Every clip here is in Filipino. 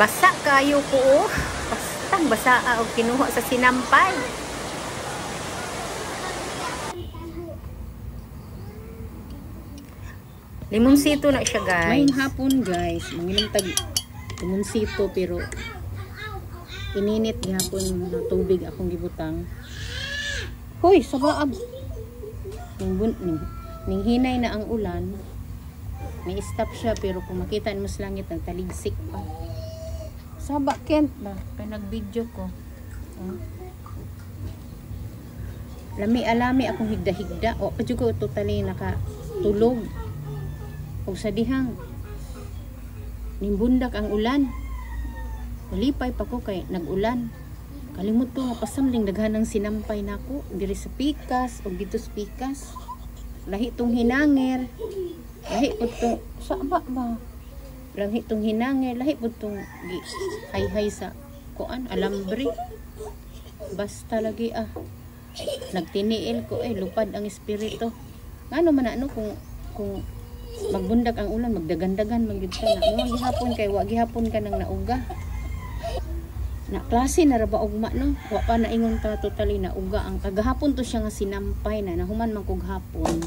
Basa kayo ko, oh. Bastang basa o kinuha sa sinampay. Limonsito na siya, guys. Ngayong hapon, guys, manginom tag limonsito pero ininit gihapon na tubig akong gibutang. Hoy, sabaab. Ning hinay na ang ulan. May stop siya pero kung makita mo sa langit nagtaligsik pa. Saba Kent ba? Kaya nag-video ko. Lami-alami akong higda-higda. O pa ko totally nakatulog. O sa dihang nimbundak ang ulan. Malipay pa ko kay nag-ulan. Kalimot ko nga pasamling daghanang sinampay nako diri sa pikas o dito sa pikas. Lahi tong hinangir. Lahi po itong, saba ba? Lahi itong hinangir, lahi po itong hay-hay sa kuan, alambre. Basta lagi nagtiniil ko lupad ang espiritu. Ano man ano kung magbundak ang ulan, magdagandagan, magyud ka na. Mga gihapon kay, wag gihapon ka nang nauga. Na klase na raba ugma no? Wa pa naingon ta totally na uga. Ang kagahapon to siya nga sinampay na, nahuman man kog hapon.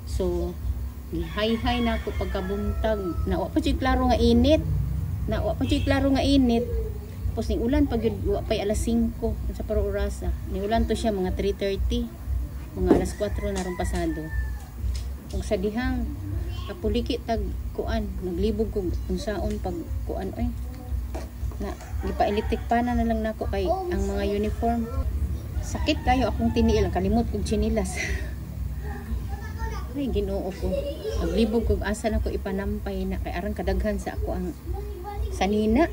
So, hay-hay na ako pagkabuntag. Na wa pa siya klaro nga init. Tapos ni ulan pag wa pa alas 5 sa paro orasa. Ni ulan to siya mga 3:30. Mga alas 4 na ron pasado. Kung sa dihang kapuliki tag kuan, naglibog ko unsaon pag kuan na gipailitik pa na lang nako kay ang mga uniform. Sakit kayo akong tiniil, kalimot kog chinilas. Ay Ginoo ko. Naglibog kog asa na ko ipanampay na kay arang kadaghan sa ako ang sanina.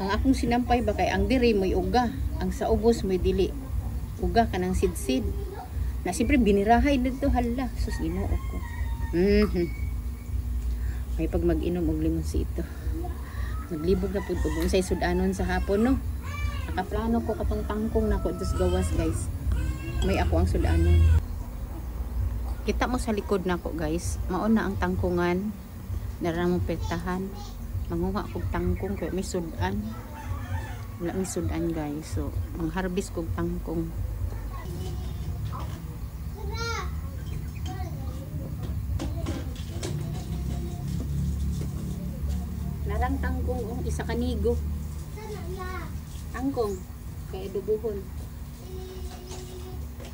Ang akong sinampay ba kay ang diri mo'y uga, ang sa ubos mo'y dili. Uga kanang sidsid. Na siyempre binirahay dito hala. Sus Ginoo ko. May pag mag-inom og limonsito. Maglibog na pud ko unsay sudanon sa hapon no. Nakaplano ko katong tangkong nako dos gawas guys. May ako ang sudanon. Kita mo sa likod nako guys. Mao na ang tangkungan. Dara mo petahan. Manguha kog tangkong kay may sudan. Wala may sudan guys. So, mangharvest kog tangkong. Narang tangkong isa kanigo. Tangkong kay dubuhon.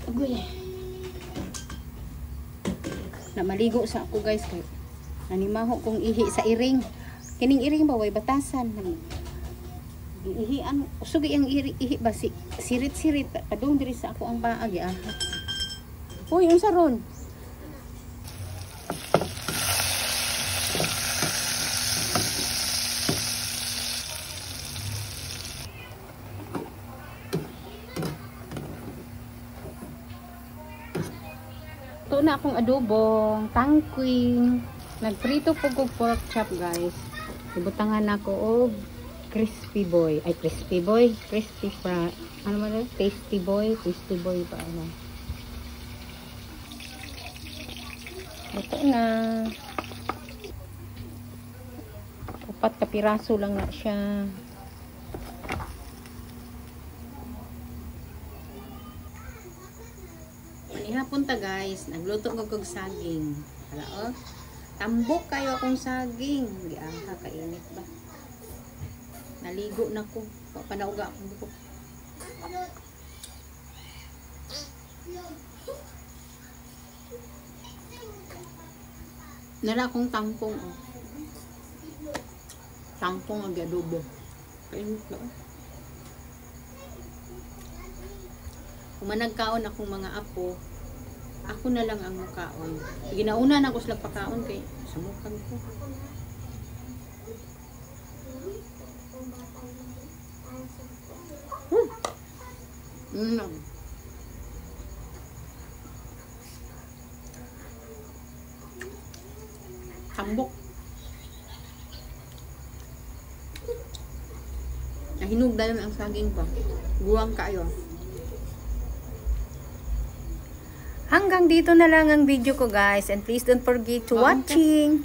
Agoy. Na maligo sa ako guys kay nanimaho kong ihi sa iring. Kining iring ba way batasan. Ihian usugi ang ihi ba sirit-sirit padung diri sa ako ang paagi Hoy, unsa ron? Ito na akong adobong tangkwing. Nagprito po kong pork chop guys. Ibutangan ako og crispy boy. Ay crispy boy, crispy fry. Ano man tasty boy pa ano. Ito na. 4 ka piraso lang na siya. Manihapon ta guys, nagluto ko kog saging. Hala tambok kayo akong saging. Giaha kainit ba. Naligo na ko. Panauga akong buko. Nara akong tangkong tangkong ang adobo. Kainit ba? Kung managkaon akong mga apo, ako na lang ang makaon. Ginauna na ako sila pakaon kay samukan ko. Tambok. Nahinog dahil ang saging pa. Guwang kayo. Hanggang dito na lang ang video ko guys, and please don't forget to watching.